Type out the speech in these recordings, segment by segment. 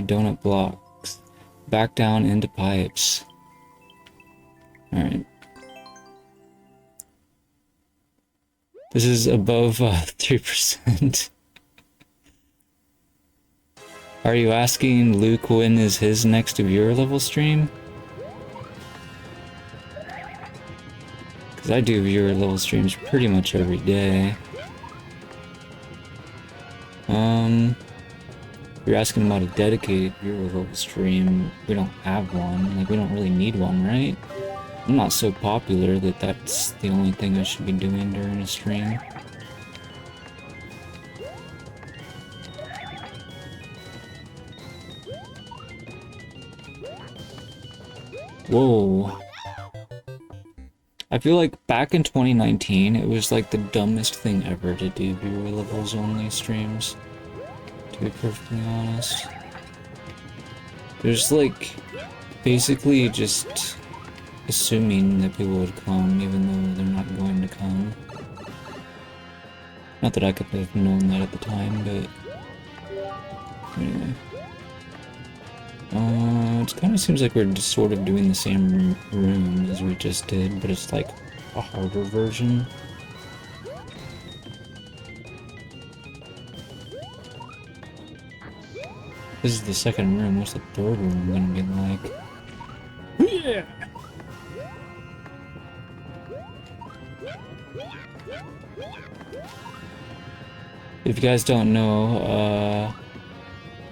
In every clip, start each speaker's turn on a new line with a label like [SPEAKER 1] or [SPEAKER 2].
[SPEAKER 1] donut blocks. Back down into pipes. Alright. This is above 3%. Are you asking Luke when is his next viewer level stream? Because I do viewer level streams pretty much every day. If you're asking about a dedicated viewer level stream, we don't have one. Like, we don't really need one, right? I'm not so popular that that's the only thing I should be doing during a stream. Whoa. I feel like back in 2019, it was like the dumbest thing ever to do viewer levels only streams. To be perfectly honest. There's like basically just assuming that people would come even though they're not going to come. Not that I could have known that at the time, but anyway. It kind of seems like we're just sort of doing the same room as we just did, but it's like a harder version. This is the second room. What's the third room gonna be like? Yeah. If you guys don't know,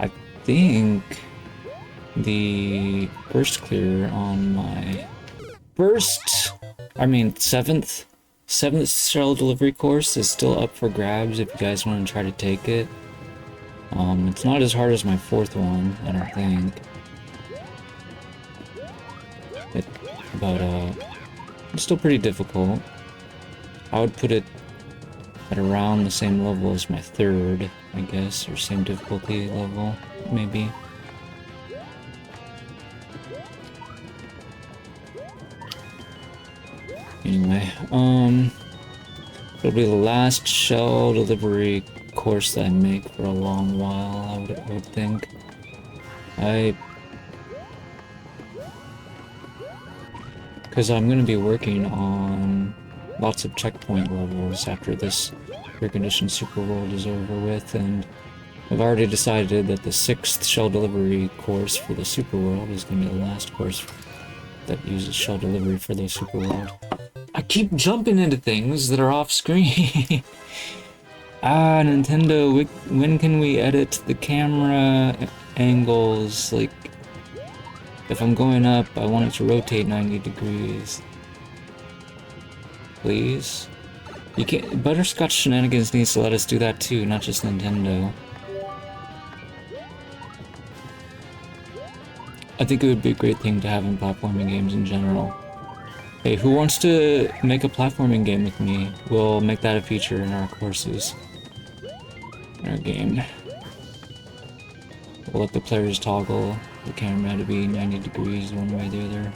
[SPEAKER 1] I think the first clear on my seventh shell delivery course is still up for grabs if you guys want to try to take it. It's not as hard as my fourth one, I don't think. But it's still pretty difficult. I would put it at around the same level as my third, I guess, or same difficulty level, maybe. Anyway, it'll be the last shell delivery course that I make for a long while, I would think. Because I'm going to be working on lots of checkpoint levels after this air-conditioned super world is over with, and I've already decided that the 6th shell delivery course for the super world is going to be the last course that uses shell delivery for the super world. I keep jumping into things that are off screen. Nintendo, when can we edit the camera angles? Like, if I'm going up, I want it to rotate 90 degrees. Please? You can't. Butterscotch Shenanigans needs to let us do that too, not just Nintendo. I think it would be a great thing to have in platforming games in general. Hey, who wants to make a platforming game with me? We'll make that a feature in our courses. In our game. We'll let the players toggle the camera to be 90 degrees one way or the other.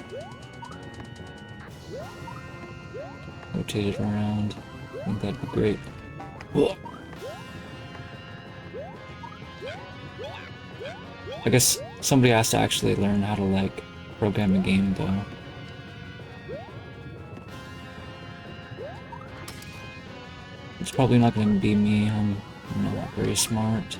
[SPEAKER 1] Rotate it around. I think that'd be great. I guess somebody has to actually learn how to, like, program a game, though. It's probably not going to be me. I'm not very smart.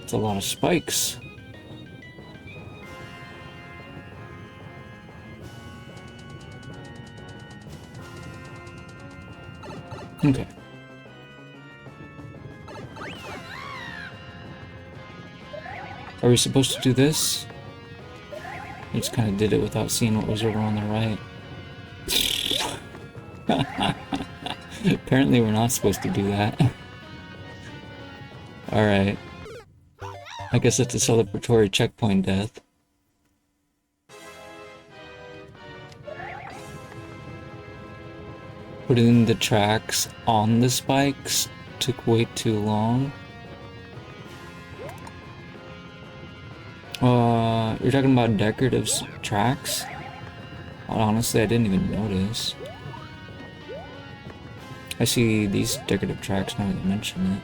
[SPEAKER 1] It's a lot of spikes. Okay. Are we supposed to do this? I just kind of did it without seeing what was over on the right. Apparently we're not supposed to do that. Alright. I guess it's a celebratory checkpoint death. Putting the tracks on the spikes took way too long. You're talking about decorative tracks? Honestly, I didn't even notice. I see these decorative tracks now that you mention it.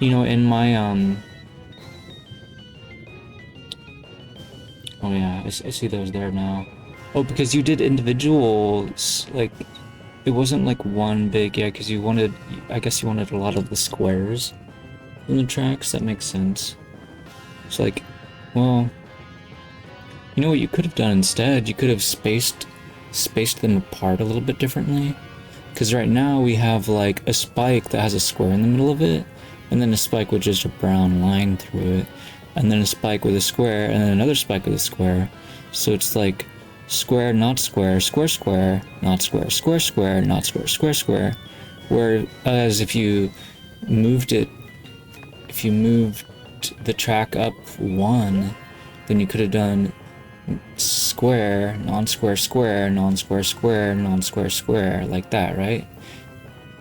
[SPEAKER 1] You know, in my, oh yeah, I see those there now. Oh, because you did individuals, like, it wasn't like one big, yeah, because you wanted, I guess you wanted a lot of the squares in the tracks, that makes sense. So like, well, you know what you could have done instead? You could have spaced them apart a little bit differently. Because right now we have like a spike that has a square in the middle of it, and then a spike with just a brown line through it, and then a spike with a square, and then another spike with a square. So it's like square, not square, square, square, not square, square, square, not square, square, square. Whereas if you moved the track up one, then you could have done square, non-square, square, non-square, square, non-square, square, like that, right?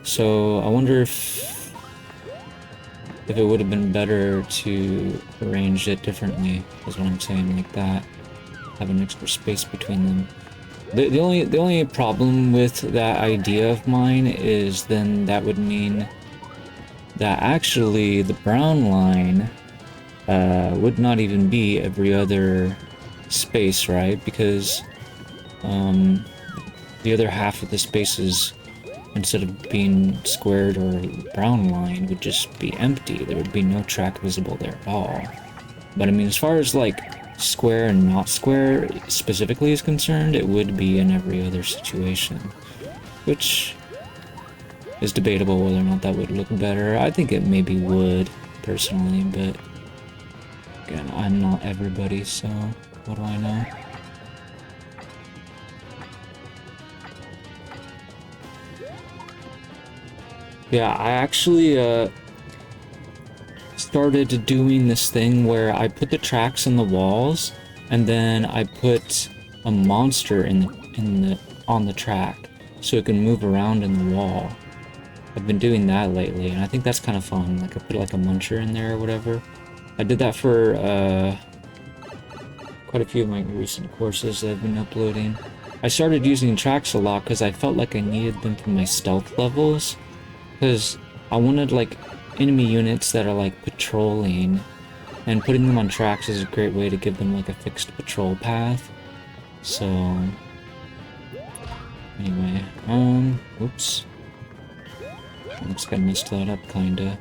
[SPEAKER 1] So I wonder if it would have been better to arrange it differently, is what I'm saying, like that. Have an extra space between them. The only problem with that idea of mine is then that would mean that actually the brown line would not even be every other space, right? Because the other half of the spaces, instead of being squared or brown line, would just be empty. There would be no track visible there at all. But I mean, as far as like square and not square specifically is concerned, it would be in every other situation, which is debatable whether or not that would look better. I think it maybe would, personally, but again, I'm not everybody, so what do I know? Yeah, I actually started doing this thing where I put the tracks in the walls, and then I put a monster on the track, so it can move around in the wall. I've been doing that lately, and I think that's kind of fun. Like, I put like a muncher in there or whatever. I did that for quite a few of my recent courses that I've been uploading. I started using tracks a lot because I felt like I needed them for my stealth levels, because I wanted like enemy units that are like patrolling, and putting them on tracks is a great way to give them like a fixed patrol path. So anyway, oops. Looks like I messed that up kinda.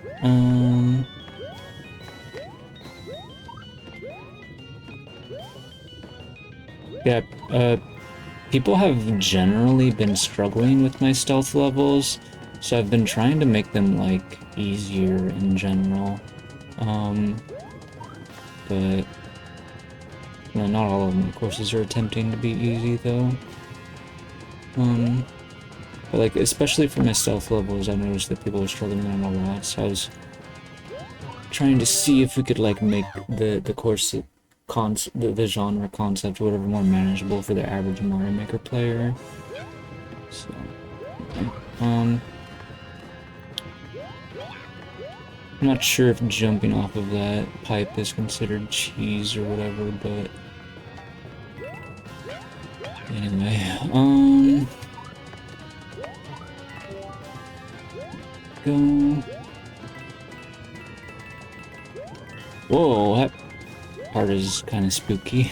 [SPEAKER 1] Yeah, people have generally been struggling with my stealth levels, so I've been trying to make them, like, easier in general. But, well, not all of my courses are attempting to be easy, though. But, like, especially for my stealth levels, I noticed that people were struggling on a lot, so I was trying to see if we could, like, make the course, the genre concept, or whatever, more manageable for the average Mario Maker player. So, I'm not sure if jumping off of that pipe is considered cheese or whatever, but anyway, go. Whoa, that part is kind of spooky.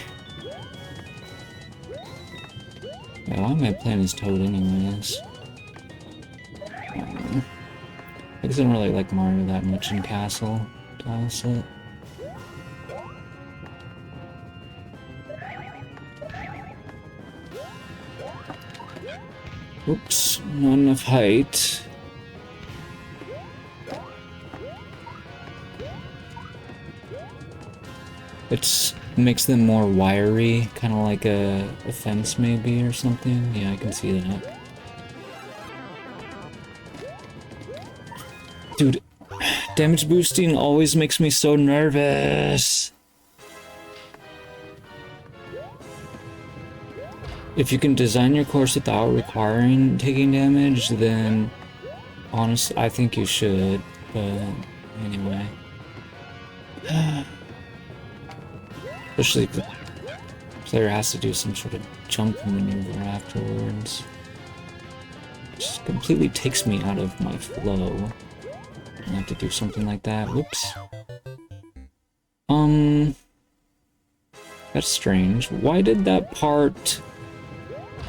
[SPEAKER 1] Yeah, why am I playing as Toad anyways? I guess I don't really like Mario that much in Castle tile set. Oops, not enough height. It makes them more wiry, kind of like a fence maybe or something. Yeah, I can see that. Dude, damage boosting always makes me so nervous. If you can design your course without requiring taking damage, then honestly, I think you should, but anyway. Especially if the player has to do some sort of jump maneuver afterwards. Just completely takes me out of my flow. I have to do something like that. Whoops. That's strange. Why did that part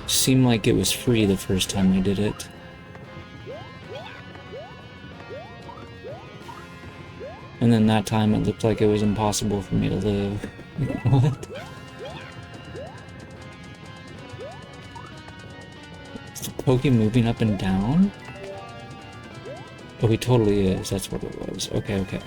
[SPEAKER 1] seem like it was free the first time I did it? And then that time it looked like it was impossible for me to live. What? Is the Pokey moving up and down? Oh, he totally is. That's what it was. Okay, okay.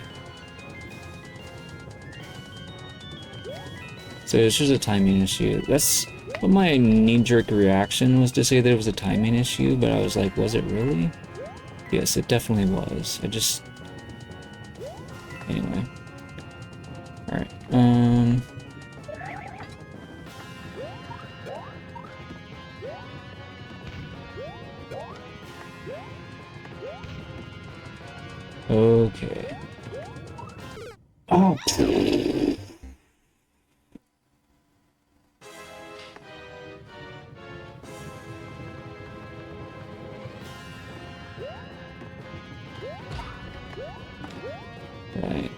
[SPEAKER 1] So it's just a timing issue. That's what my knee-jerk reaction was, to say that it was a timing issue, but I was like, was it really? Yes, it definitely was. I just... Anyway. Alright, okay. Oh! Right.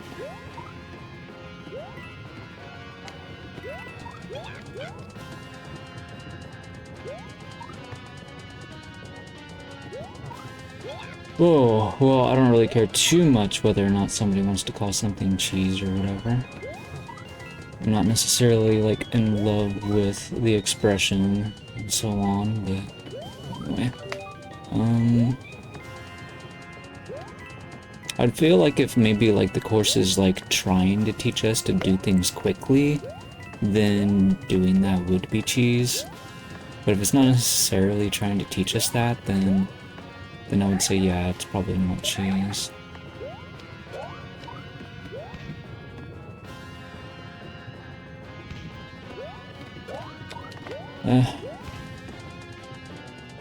[SPEAKER 1] Whoa, well, I don't really care too much whether or not somebody wants to call something cheese or whatever. I'm not necessarily, like, in love with the expression and so on, but anyway. I'd feel like if maybe, like, the course is, like, trying to teach us to do things quickly, then doing that would be cheese. But if it's not necessarily trying to teach us that, then I would say, yeah, it's probably not cheese.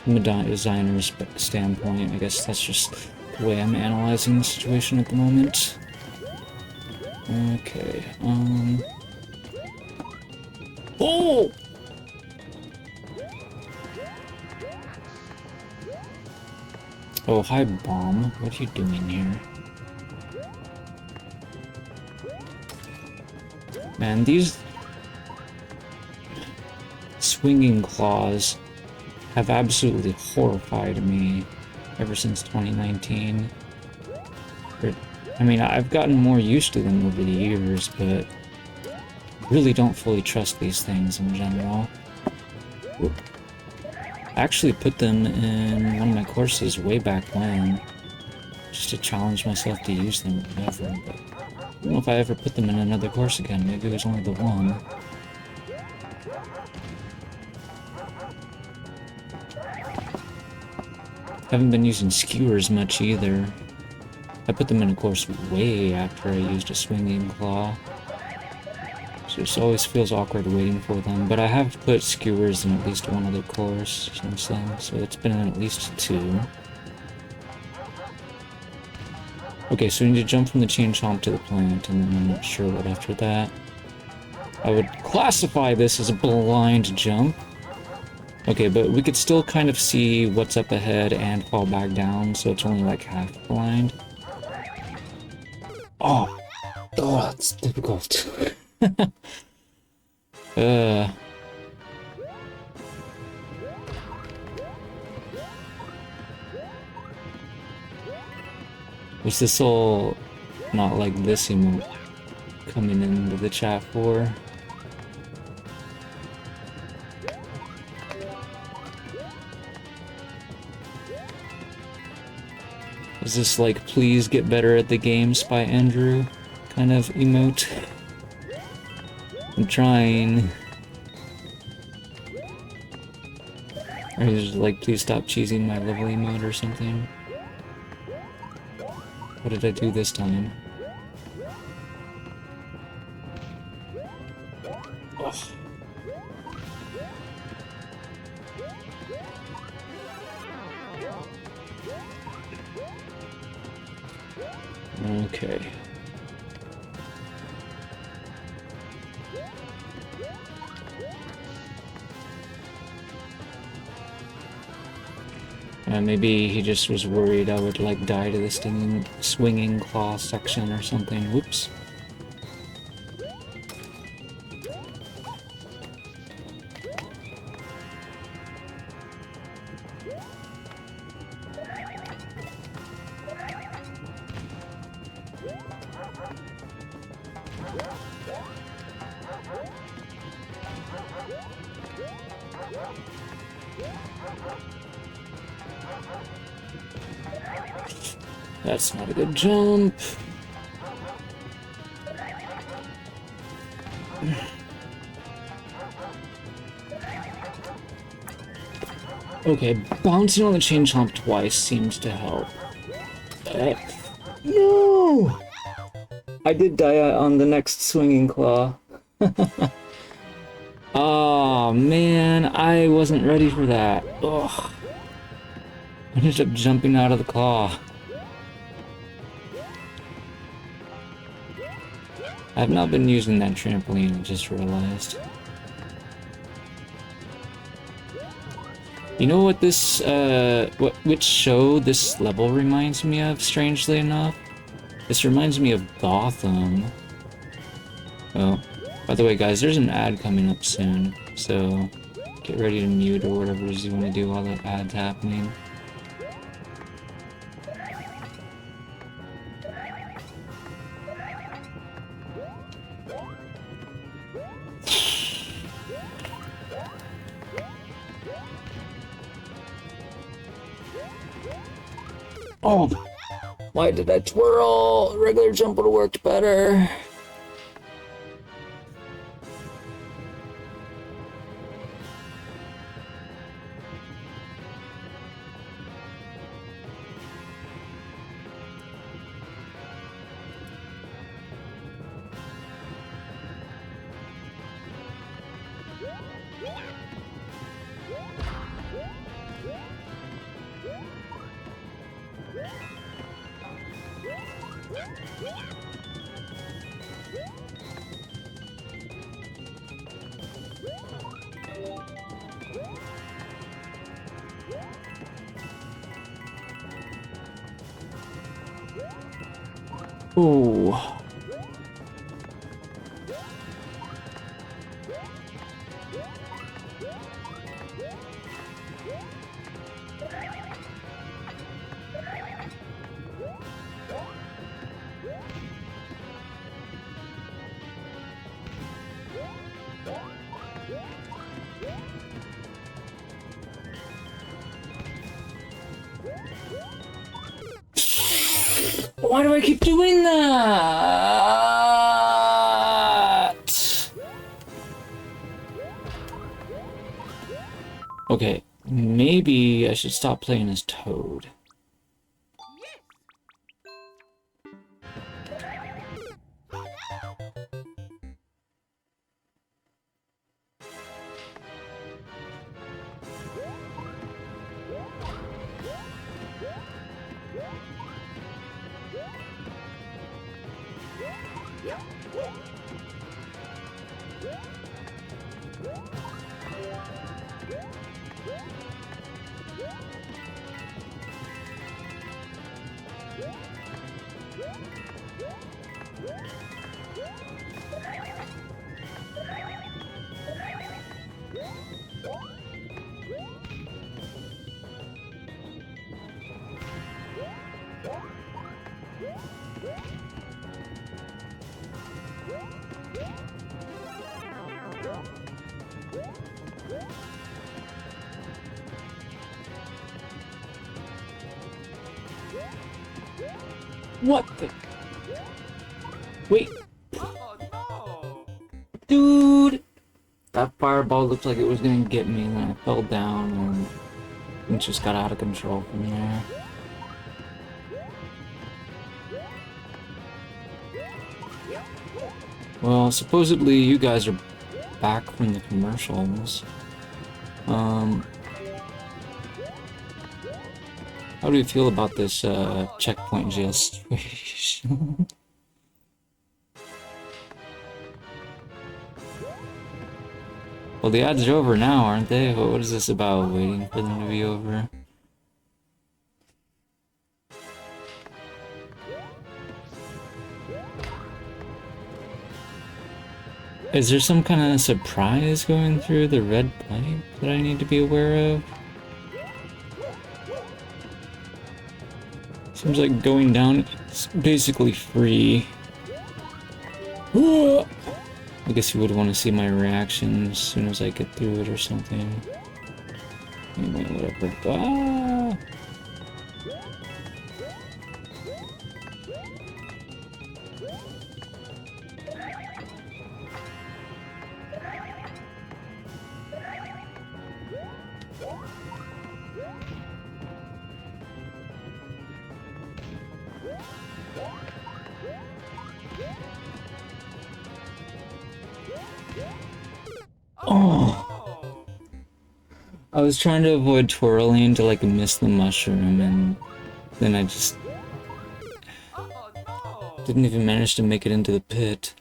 [SPEAKER 1] From a designer's standpoint, I guess that's just the way I'm analyzing the situation at the moment. Okay, Oh! Oh, hi, Bomb. What are you doing here? Man, these swinging claws have absolutely horrified me ever since 2019. I mean, I've gotten more used to them over the years, but really don't fully trust these things in general. I actually put them in one of my courses way back when, just to challenge myself to use them or whatever, but I don't know if I ever put them in another course again. Maybe it was only the one. Haven't been using skewers much either. I put them in a course way after I used a swinging claw. So it always feels awkward waiting for them, but I have put skewers in at least one other course since then, so it's been in at least 2. Okay, so we need to jump from the chain chomp to the plant, and then I'm not sure what after that. I would classify this as a blind jump. Okay, but we could still kind of see what's up ahead and fall back down, so it's only like half blind. Oh, it's difficult. Was this all not like this emote coming into the chat for? Is this like, please get better at the game, Spy Andrew kind of emote? I'm trying. Or is it like, please stop cheesing my level emote or something? What did I do this time? Ugh. Okay. Maybe he just was worried I would, like, die to the swinging claw section or something. Whoops. That's not a good jump. Okay, bouncing on the chain chomp twice seems to help. No! I did die on the next swinging claw. Oh man, I wasn't ready for that. Ugh. I ended up jumping out of the claw. I've not been using that trampoline, I just realized. You know what this, which show this level reminds me of, strangely enough? This reminds me of Gotham. Oh, by the way, guys, there's an ad coming up soon, so get ready to mute or whatever it is you want to do while that ad's happening. Oh, why did I twirl? Regular jump would have worked better. Ooh. Why do I keep doing that? Okay, maybe I should stop playing as Toad. What the? Wait.
[SPEAKER 2] Oh, no.
[SPEAKER 1] Dude! That fireball looked like it was gonna get me, and then I fell down, and it just got out of control from there. Well, supposedly you guys are back from the commercials. How do you feel about this, checkpoint jail situation? Well, the ads are over now, aren't they? What is this about? Waiting for them to be over? Is there some kind of surprise going through the red pipe that I need to be aware of? Seems like going down is basically free. I guess you would want to see my reaction as soon as I get through it or something. Anyway, whatever. Ah! Oh! I was trying to avoid twirling to like miss the mushroom, and then I just didn't even manage to make it into the pit.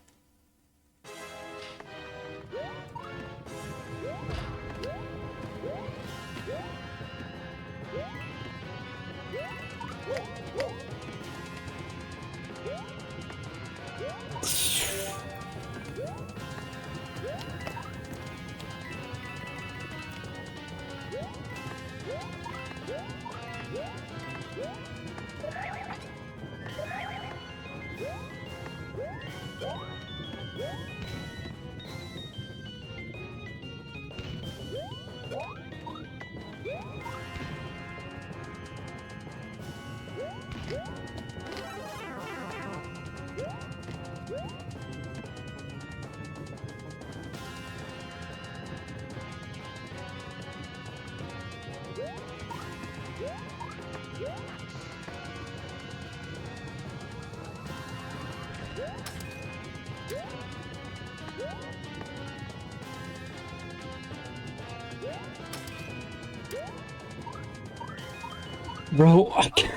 [SPEAKER 1] Bro, I can't.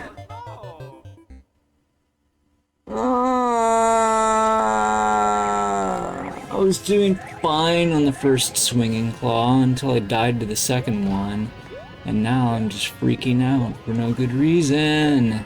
[SPEAKER 1] I was doing fine on the first swinging claw until I died to the second one, and now I'm just freaking out for no good reason.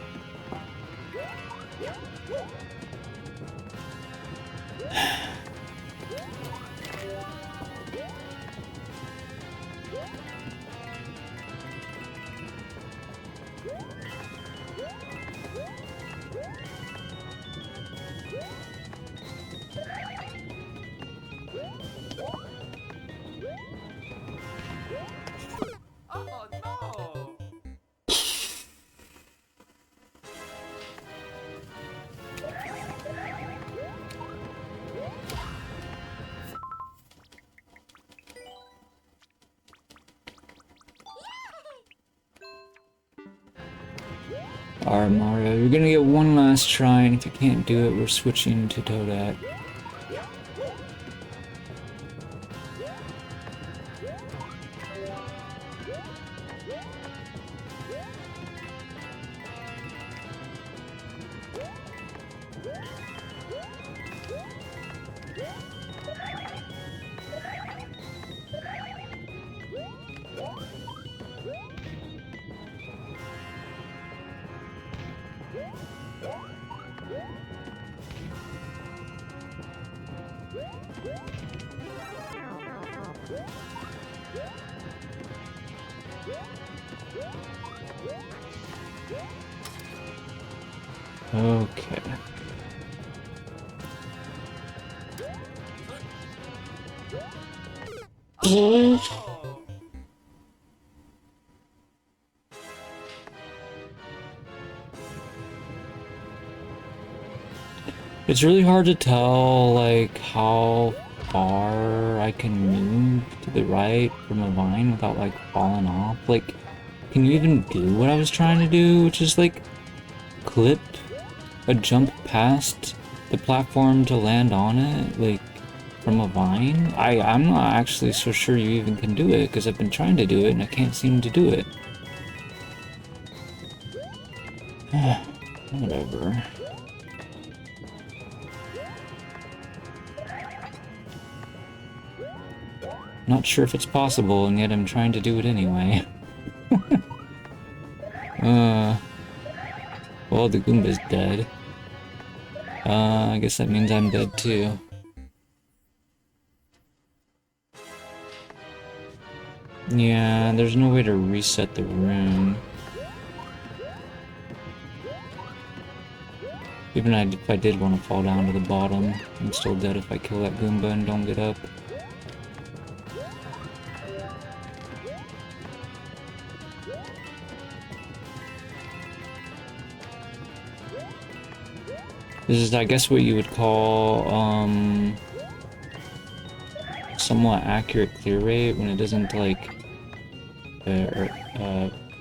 [SPEAKER 1] Alright, Mario, you're gonna get one last try, and if you can't do it, we're switching to Toadette. Okay. It's really hard to tell, like, how far I can move to the right from a vine without, like, falling off. Like, can you even do what I was trying to do, which is, like, clip a jump past the platform to land on it, like, from a vine? I'm not actually so sure you even can do it, because I've been trying to do it and I can't seem to do it. Whatever. Not sure if it's possible, and yet I'm trying to do it anyway. Well, the Goomba's dead. I guess that means I'm dead too. Yeah, there's no way to reset the room. Even if I did want to fall down to the bottom, I'm still dead if I kill that Goomba and don't get up. This is, I guess, what you would call, somewhat accurate clear rate when it doesn't, like,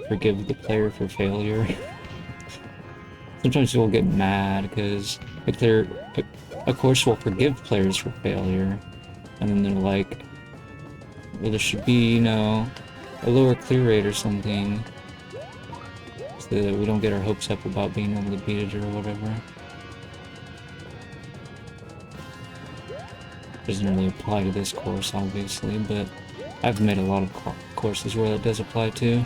[SPEAKER 1] forgive the player for failure. Sometimes people get mad because a course will forgive players for failure, and then they're like, well, there should be, you know, a lower clear rate or something, so that we don't get our hopes up about being able to beat it or whatever. Doesn't really apply to this course, obviously, but I've made a lot of courses where that does apply to.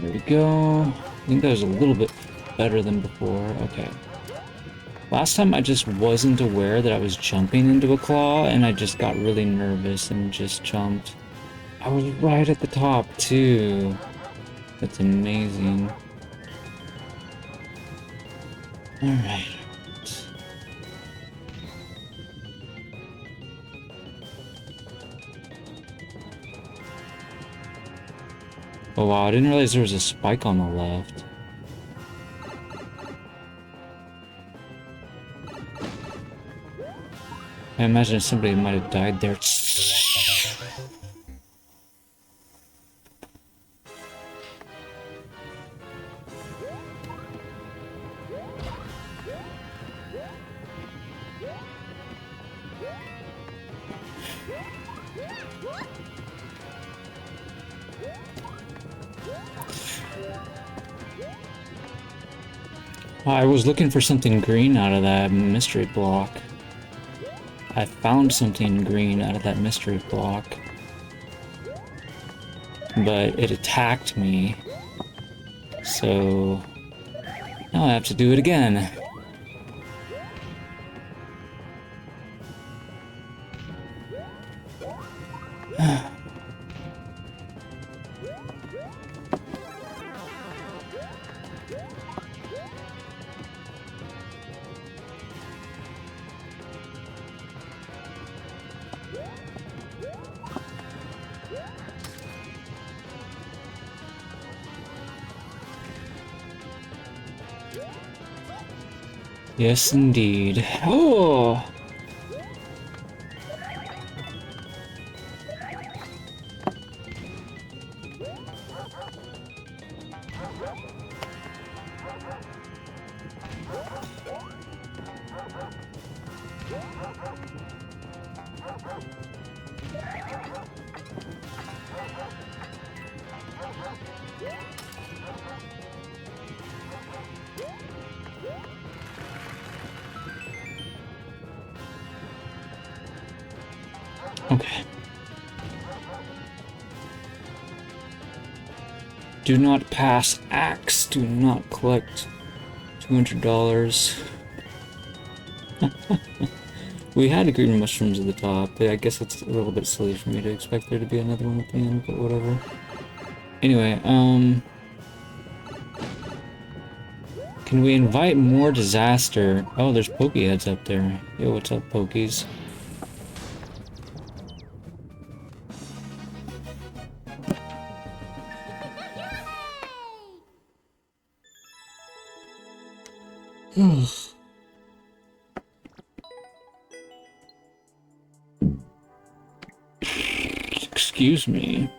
[SPEAKER 1] There we go. I think that was a little bit better than before. Okay. Last time I just wasn't aware that I was jumping into a claw, and I just got really nervous and just jumped. I was right at the top, too. That's amazing. Alright. Oh wow, I didn't realize there was a spike on the left. I imagine somebody might have died there. I was looking for something green out of that mystery block. I found something green out of that mystery block. But it attacked me. So now I have to do it again. Yes, indeed. Oh! Okay. Do not pass axe. Do not collect $200. We had green mushrooms at the top. I guess it's a little bit silly for me to expect there to be another one at the end, but whatever. Anyway, can we invite more disaster? Oh, there's pokey heads up there. Yo, what's up, pokies? Excuse me.